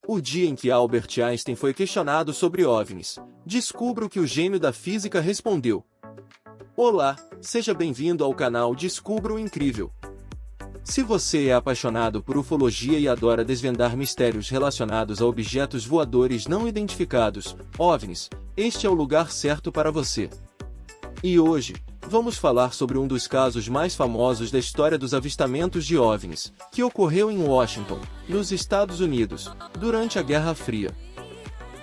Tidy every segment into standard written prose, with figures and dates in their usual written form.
O dia em que Albert Einstein foi questionado sobre OVNIs, descubra o que o gênio da física respondeu. Olá, seja bem-vindo ao canal Descubra o Incrível. Se você é apaixonado por ufologia e adora desvendar mistérios relacionados a objetos voadores não identificados, OVNIs, este é o lugar certo para você. E hoje, vamos falar sobre um dos casos mais famosos da história dos avistamentos de OVNIs, que ocorreu em Washington, nos Estados Unidos, durante a Guerra Fria.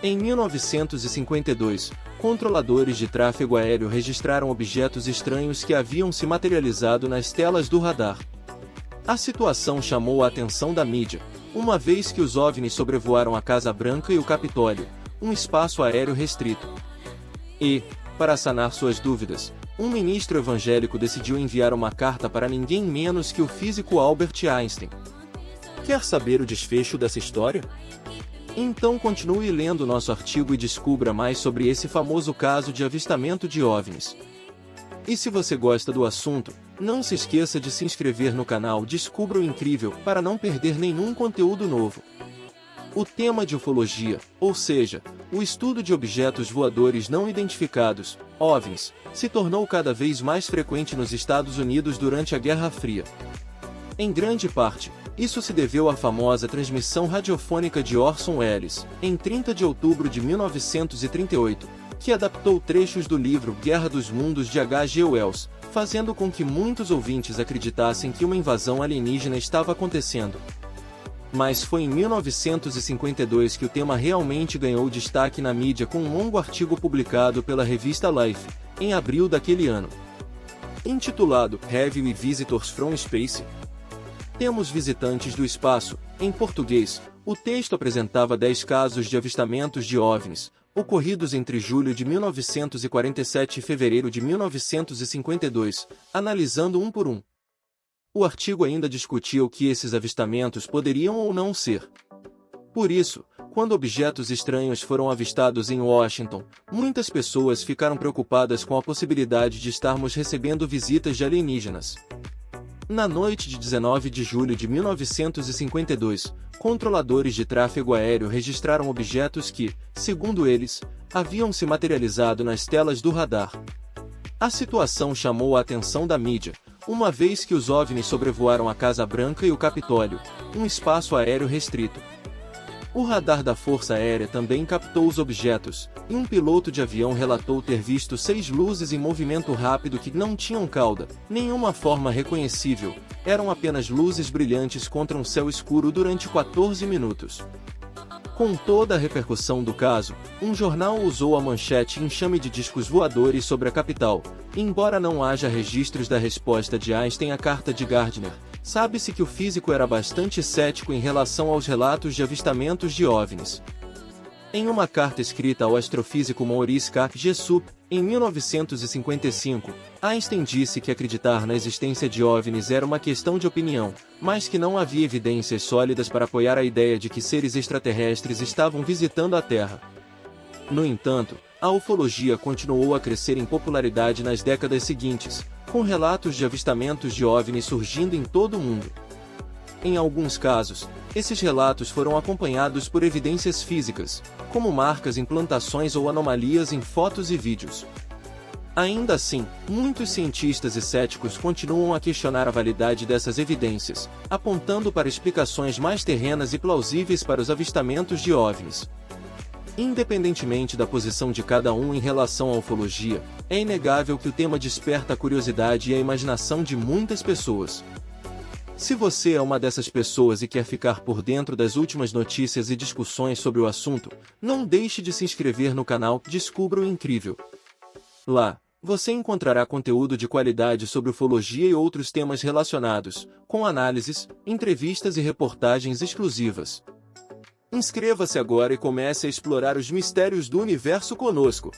Em 1952, controladores de tráfego aéreo registraram objetos estranhos que haviam se materializado nas telas do radar. A situação chamou a atenção da mídia, uma vez que os OVNIs sobrevoaram a Casa Branca e o Capitólio, um espaço aéreo restrito. E, para sanar suas dúvidas, um ministro evangélico decidiu enviar uma carta para ninguém menos que o físico Albert Einstein. Quer saber o desfecho dessa história? Então continue lendo nosso artigo e descubra mais sobre esse famoso caso de avistamento de OVNIs. E se você gosta do assunto, não se esqueça de se inscrever no canal Descubra o Incrível para não perder nenhum conteúdo novo. O tema de ufologia, ou seja, o estudo de objetos voadores não identificados, OVNIs, se tornou cada vez mais frequente nos Estados Unidos durante a Guerra Fria. Em grande parte, isso se deveu à famosa transmissão radiofônica de Orson Welles, em 30 de outubro de 1938, que adaptou trechos do livro Guerra dos Mundos de H.G. Wells, fazendo com que muitos ouvintes acreditassem que uma invasão alienígena estava acontecendo. Mas foi em 1952 que o tema realmente ganhou destaque na mídia com um longo artigo publicado pela revista Life, em abril daquele ano. Intitulado Have We Visitors from Space? Temos visitantes do espaço. Em português, o texto apresentava 10 casos de avistamentos de OVNIs, ocorridos entre julho de 1947 e fevereiro de 1952, analisando um por um. O artigo ainda discutia o que esses avistamentos poderiam ou não ser. Por isso, quando objetos estranhos foram avistados em Washington, muitas pessoas ficaram preocupadas com a possibilidade de estarmos recebendo visitas de alienígenas. Na noite de 19 de julho de 1952, controladores de tráfego aéreo registraram objetos que, segundo eles, haviam se materializado nas telas do radar. A situação chamou a atenção da mídia, uma vez que os OVNIs sobrevoaram a Casa Branca e o Capitólio, um espaço aéreo restrito. O radar da Força Aérea também captou os objetos, e um piloto de avião relatou ter visto 6 luzes em movimento rápido que não tinham cauda, nenhuma forma reconhecível, eram apenas luzes brilhantes contra um céu escuro durante 14 minutos. Com toda a repercussão do caso, um jornal usou a manchete Enxame de discos voadores sobre a capital. Embora não haja registros da resposta de Einstein à carta de Gardner, sabe-se que o físico era bastante cético em relação aos relatos de avistamentos de OVNIs. Em uma carta escrita ao astrofísico Maurice K. Jessup, em 1955, Einstein disse que acreditar na existência de OVNIs era uma questão de opinião, mas que não havia evidências sólidas para apoiar a ideia de que seres extraterrestres estavam visitando a Terra. No entanto, a ufologia continuou a crescer em popularidade nas décadas seguintes, com relatos de avistamentos de OVNIs surgindo em todo o mundo. Em alguns casos, esses relatos foram acompanhados por evidências físicas, como marcas em plantações ou anomalias em fotos e vídeos. Ainda assim, muitos cientistas e céticos continuam a questionar a validade dessas evidências, apontando para explicações mais terrenas e plausíveis para os avistamentos de OVNIs. Independentemente da posição de cada um em relação à ufologia, é inegável que o tema desperta a curiosidade e a imaginação de muitas pessoas. Se você é uma dessas pessoas e quer ficar por dentro das últimas notícias e discussões sobre o assunto, não deixe de se inscrever no canal Descubra o Incrível. Lá, você encontrará conteúdo de qualidade sobre ufologia e outros temas relacionados, com análises, entrevistas e reportagens exclusivas. Inscreva-se agora e comece a explorar os mistérios do universo conosco.